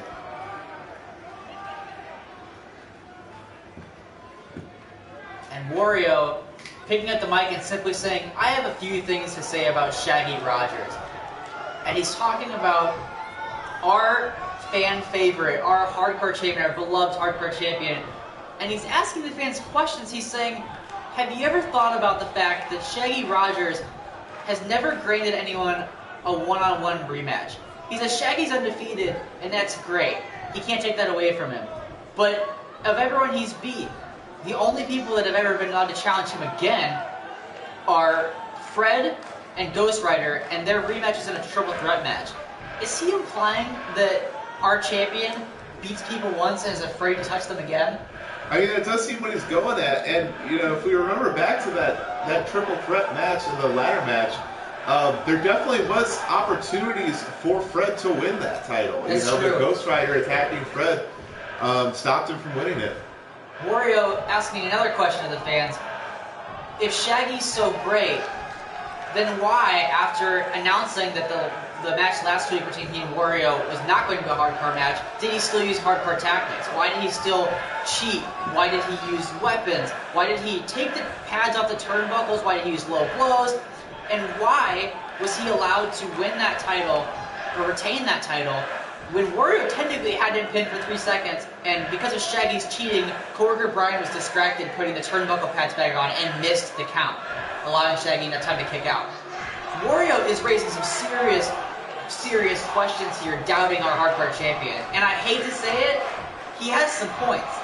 And Wario picking up the mic and simply saying, I have a few things to say about Shaggy Rogers. And he's talking about our fan favorite, our hardcore champion, our beloved hardcore champion. And he's asking the fans questions. He's saying, have you ever thought about the fact that Shaggy Rogers has never granted anyone a one-on-one rematch? He says Shaggy's undefeated, and that's great. He can't take that away from him. But of everyone he's beat, the only people that have ever been allowed to challenge him again are Fred and Ghost Rider, and their rematch is in a triple threat match. Is he implying that our champion beats people once and is afraid to touch them again? I mean, it does seem what he's going at, and if we remember back to that triple threat match and the ladder match, there definitely was opportunities for Fred to win that title. That's true. The Ghost Rider attacking Fred stopped him from winning it. Wario asking another question to the fans: if Shaggy's so great, then why, after announcing that the match last week between he and Wario was not going to be a hardcore match, did he still use hardcore tactics? Why did he still cheat? Why did he use weapons? Why did he take the pads off the turnbuckles? Why did he use low blows? And why was he allowed to win that title, or retain that title, when Wario technically had him pinned for 3 seconds, and because of Shaggy's cheating, coworker Brian was distracted putting the turnbuckle pads back on and missed the count, allowing Shaggy enough time to kick out. Wario is raising some serious questions here, doubting our hardcore champion. And I hate to say it, he has some points.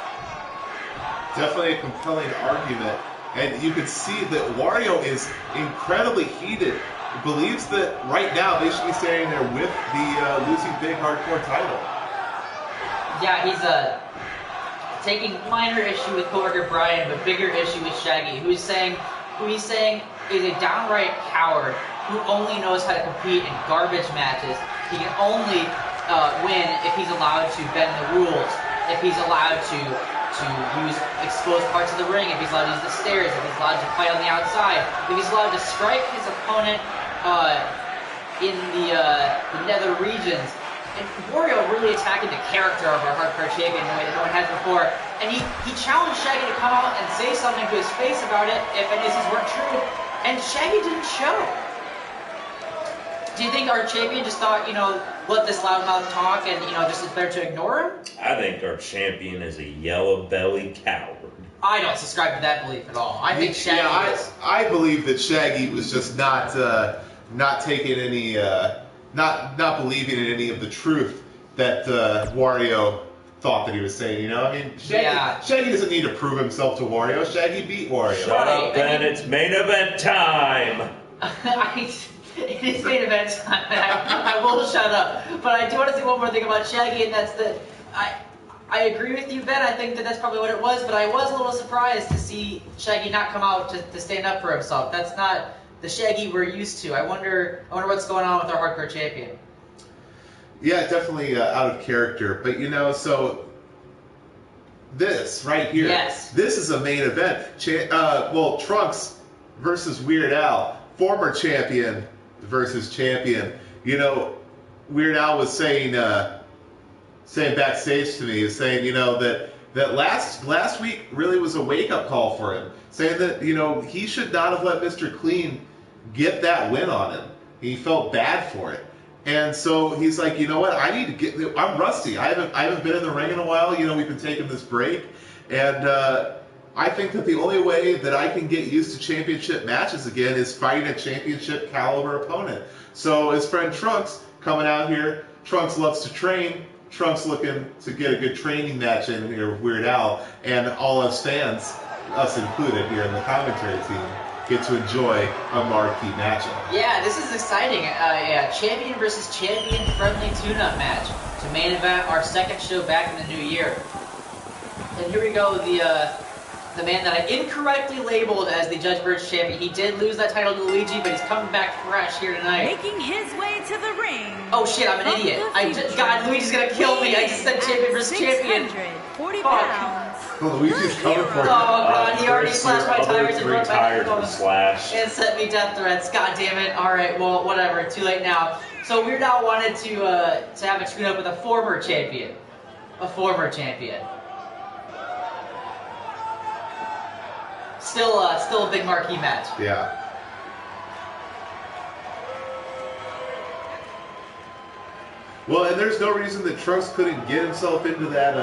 Definitely a compelling argument. And you can see that Wario is incredibly heated. He believes that right now they should be standing there with the losing big hardcore title. Yeah, he's taking minor issue with coworker Brian, but bigger issue with Shaggy, who he's saying is a downright coward who only knows how to compete in garbage matches. He can only win if he's allowed to bend the rules, if he's allowed to use exposed parts of the ring, if he's allowed to use the stairs, if he's allowed to fight on the outside, if he's allowed to strike his opponent in the nether regions. And Wario really attacking the character of our hardcore champion in a way that no one has before. And he challenged Shaggy to come out and say something to his face about it if any of these weren't true. And Shaggy didn't show. Do you think our champion just thought, let this loudmouth talk and, just it's better to ignore him? I think our champion is a yellow-bellied coward. I don't subscribe to that belief at all. I think Shaggy I believe that Shaggy was just not taking any, not believing in any of the truth that Wario thought that he was saying. Shaggy doesn't need to prove himself to Wario. Shaggy beat Wario. Shut up, Ben. It's main event time. It is main event time, and I will shut up. But I do want to say one more thing about Shaggy, and that's that I agree with you, Ben. I think that's probably what it was, but I was a little surprised to see Shaggy not come out to stand up for himself. That's not the Shaggy we're used to. I wonder what's going on with our hardcore champion. Yeah, definitely out of character. But so this right here, yes, this is a main event. Trunks versus Weird Al, former champion versus champion. Weird Al was saying backstage to me, that last week really was a wake-up call for him, saying that he should not have let Mr. Clean get that win on him. He felt bad for it, and so he's like, you know what, I need to get. I'm rusty. I haven't been in the ring in a while. We've been taking this break, and I think that the only way that I can get used to championship matches again is fighting a championship caliber opponent. So his friend Trunks coming out here. Trunks loves to train. Trunks looking to get a good training match in here with Weird Al, and all us fans, us included here in the commentary team, get to enjoy a marquee matchup. Yeah, this is exciting. Champion versus champion friendly tune-up match to main event our second show back in the new year. And here we go, the man that I incorrectly labeled as the Judge Birch champion. He did lose that title to Luigi, but he's coming back fresh here tonight. Making his way to the ring. Oh shit, I'm an idiot. God, Luigi's gonna kill me. I just said champion versus champion. 40 pounds. Well, Luigi's coming for Oh you. god, he already slashed my tires and broke my retired slash. and sent me death threats. God damn it. Alright, well, whatever. Too late now. So Weird Al wanted to have a tune-up with a former champion. A former champion. Still a big marquee match. Yeah. Well, and there's no reason that Trunks couldn't get himself into that,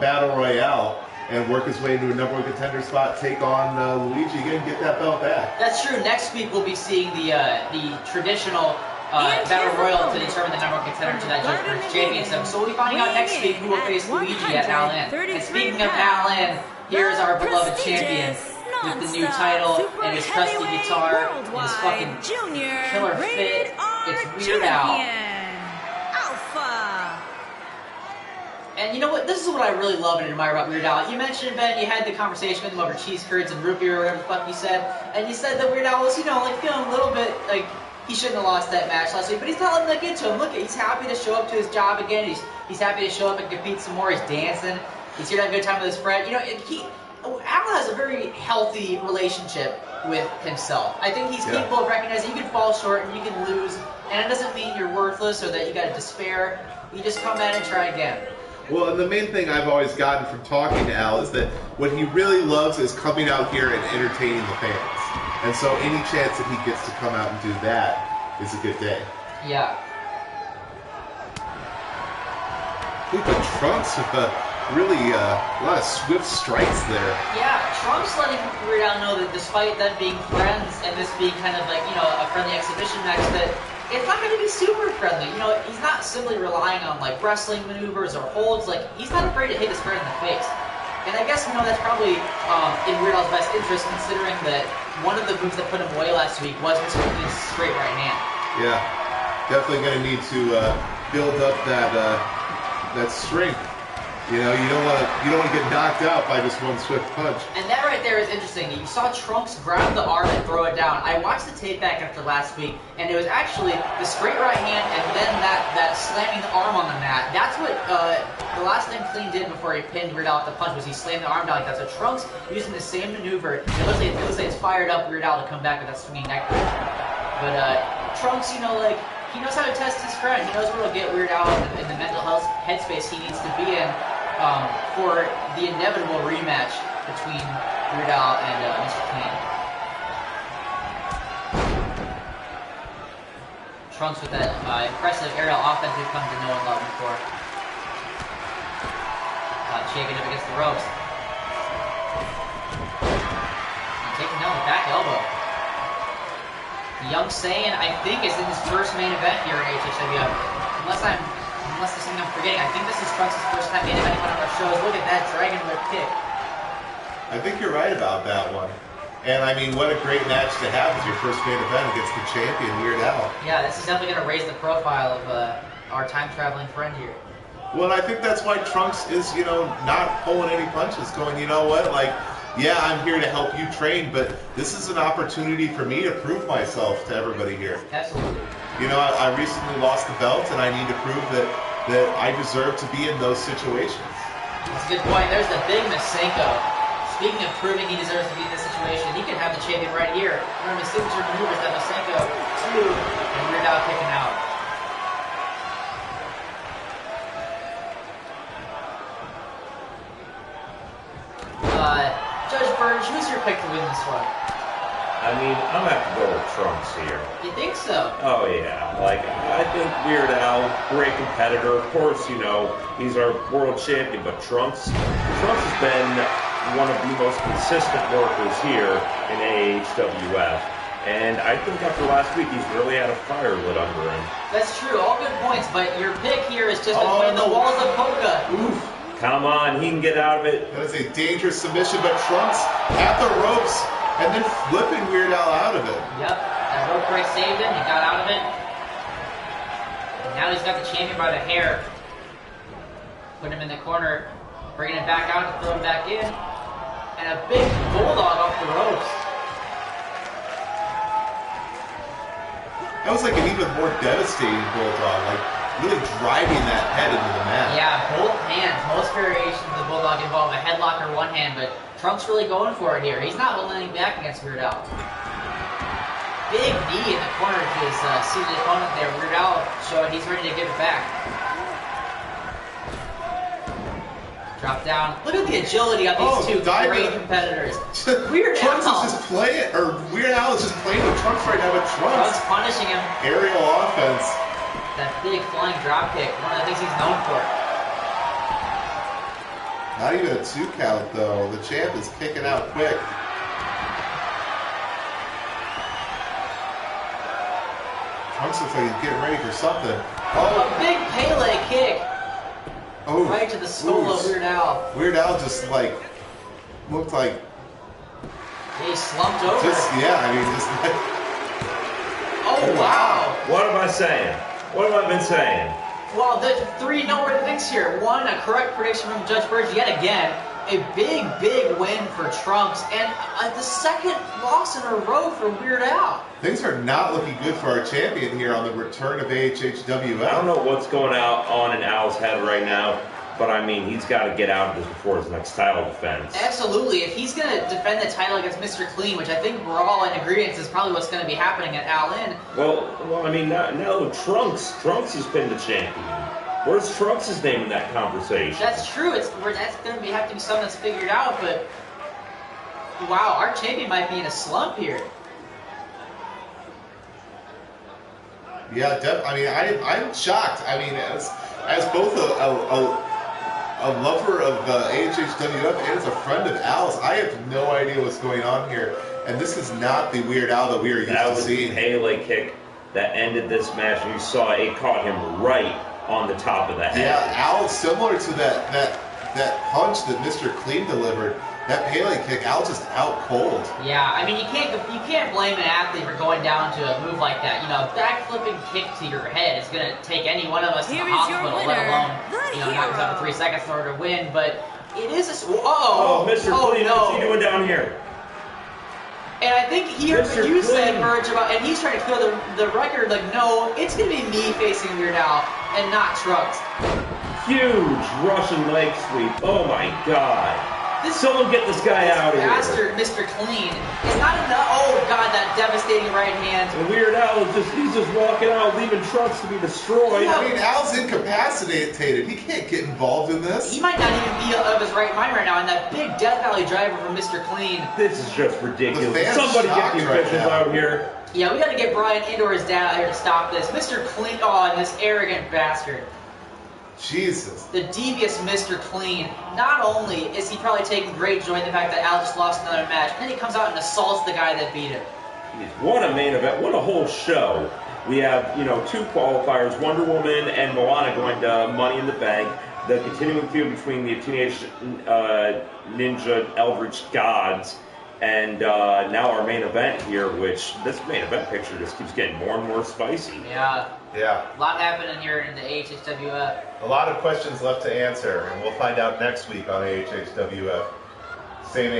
battle royale and work his way into a number one contender spot, take on Luigi again, and get that belt back. That's true. Next week we'll be seeing the traditional battle royal to determine the number one contender to that Judge Birch championship. So we'll be finding out next week who will face Luigi at Al-In. And speaking of Al-In, here's our beloved champion with the new title and his trusty guitar and his fucking killer fit. It's Weird Al. And you know what? This is what I really love and admire about Weird Al. You mentioned, Ben, you had the conversation with him over cheese curds and root beer or whatever the fuck you said. And you said that Weird Al was, feeling a little bit like he shouldn't have lost that match last week. But he's not letting that get to him. Look, he's happy to show up to his job again. He's happy to show up and compete some more. He's dancing. He's here to have a good time with his friend. Al has a very healthy relationship with himself. I think he's capable of recognizing you can fall short and you can lose. And it doesn't mean you're worthless or that you got to despair. You just come at it and try again. Well, and the main thing I've always gotten from talking to Al is that what he really loves is coming out here and entertaining the fans. And so any chance that he gets to come out and do that is a good day. Yeah. Look at Trunks with really a lot of swift strikes there. Yeah, Trunks letting Weird Al know that despite them being friends and this being kind of like, a friendly exhibition match, that it's not going to be super friendly. He's not simply relying on like wrestling maneuvers or holds. Like, he's not afraid to hit his friend in the face. And I guess, that's probably in Weird Al's best interest, considering that one of the moves that put him away last week was Mr. Clean's straight right hand. Yeah, definitely going to need to build up that strength. You don't want to get knocked out by just one swift punch. And that right there is interesting. You saw Trunks grab the arm and throw it down. I watched the tape back after last week, and it was actually the straight right hand and then that slamming the arm on the mat. That's what the last thing Clean did before he pinned Weird Al with the punch was he slammed the arm down like that. So Trunks using the same maneuver. It looks like it's fired up Weird Al to come back with that swinging neck break. But Trunks, he knows how to test his friend. He knows where to get Weird Al in the mental health headspace he needs to be in. For the inevitable rematch between Weird Al and Mr. Clean. Trunks with that impressive aerial offense we've come to know and love before. Shaking up against the ropes. And taking down the back elbow. The Young Saiyan, I think, is in his first main event here at HHWF. Unless there's something I'm forgetting. I think this is Trunks' first time main event on one of our shows. Look at that Dragon Whip kick. I think you're right about that one. And what a great match to have as your first main event against the champion, Weird Al. Yeah, this is definitely going to raise the profile of our time-traveling friend here. Well, and I think that's why Trunks is, not pulling any punches, going, you know what, yeah, I'm here to help you train, but this is an opportunity for me to prove myself to everybody here. Absolutely. You know, I recently lost the belt, and I need to prove that I deserve to be in those situations. That's a good point. There's the big Masenko. Speaking of proving he deserves to be in this situation, he could have the champion right here. One of his signature maneuvers that Masenko, 2, and Weird Al kicking out. Judge Burge, who's your pick to win this one? I mean, I'm gonna have to go with Trunks here. You think so? Oh yeah, like I think Weird Al, great competitor. Of course, you know he's our world champion, but Trunks has been one of the most consistent workers here in AHWF. And I think after last week, he's really had a fire lit under him. That's true, all good points, but your pick here is just between the walls of Polka. Oof. Come on, he can get out of it. That is a dangerous submission, but Trunks at the ropes and then flipping Weird Al out of it. Yep, that rope break saved him, he got out of it. And now he's got the champion by the hair. Put him in the corner, bringing him back out to throw him back in. And a big bulldog off the ropes. That was like an even more devastating bulldog, like really driving that head into the mat. Yeah, both hands. Most variations of the bulldog involve a headlock or one hand, but Trunks really going for it here. He's not holding anything back against Weird Al. Big knee in the corner to his seated opponent there. Weird Al showing he's ready to give it back. Drop down. Look at the agility of these two great competitors. Weird Trunks Al. is just playing, or Weird Al is just playing with Trunks right now, but Trunks Trunks punishing him. aerial offense. That big flying drop kick, one of the things he's known for. Not even a 2 count though. The champ is kicking out quick. Trunks looks like he's getting ready for something. Oh, A big Pele kick. oh, Right to the skull of Weird Al. Weird Al just like looked like He slumped over. just like, Oh, wow. What am I saying? What have I been saying? Well, there's 3 noteworthy things here. 1, a correct prediction from Judge Burge yet again. A big, big win for Trunks. And the second loss in a row for Weird Al. things are not looking good for our champion here on the return of AHHWF. I don't know what's going on in Al's head right now, but I mean, he's got to get out of this before his next title defense. Absolutely. If he's going to defend the title against Mr. Clean, which I think we're all in agreement is probably what's going to be happening at Al In. Well, I mean, no, Trunks has been the champion. Where's Trunks' name in that conversation? That's true. That's going to have to be something that's figured out, but wow, our champion might be in a slump here. Yeah, I mean, I'm shocked. I mean, as both a lover of AHHWF and as a friend of Al's, I have no idea what's going on here. And this is not the Weird Al that we are used to seeing. That was the Pele kick that ended this match, and you saw it caught him right on the top of the head. Yeah, Al, similar to that punch that Mr. Clean delivered, that Pele kick, Al just out cold. Yeah, I mean, you can't blame an athlete for going down to a move like that. You know, a backflipping kick to your head is going to take any one of us to the hospital, let alone, knock us out for 3 seconds in order to win. But it is a... Oh, Mr. Clean, no. what's he doing down here? And I think he heard what you said, Burge, about, and he's trying to clear the record, like, no, it's going to be me facing Weird Al and not Trunks. Huge Russian leg sweep. Oh my God. Someone get this guy out of here. Bastard, Mr. Clean. It's not enough. Oh God, that devastating right hand. And Weird Al he's just walking out, leaving Trunks to be destroyed. I mean, Al's incapacitated. He can't get involved in this. He might not even be of his right mind right now. And that big Death Valley driver from Mr. Clean. This is just ridiculous. The fans Somebody get shocked the right officials now. out here. Yeah, we got to get Brian Indoor his dad out here to stop this. Mr. Clean, oh, and this arrogant bastard. Jesus. The devious Mr. Clean. Not only is he probably taking great joy in the fact that Al just lost another match, and then he comes out and assaults the guy that beat him. What a main event. What a whole show. We have, 2 qualifiers, Wonder Woman and Moana going to Money in the Bank. The continuing feud between the Teenage Ninja Eldritch Gods and now our main event here, which this main event picture just keeps getting more and more spicy. Yeah. Yeah. A lot happening here in the AHWF. A lot of questions left to answer, and we'll find out next week on AHHWF. same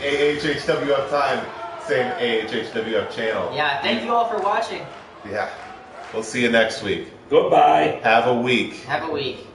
AHHWF time, same AHHWF channel. Yeah, thank you all for watching. Yeah. We'll see you next week. Goodbye. Have a week. Have a week.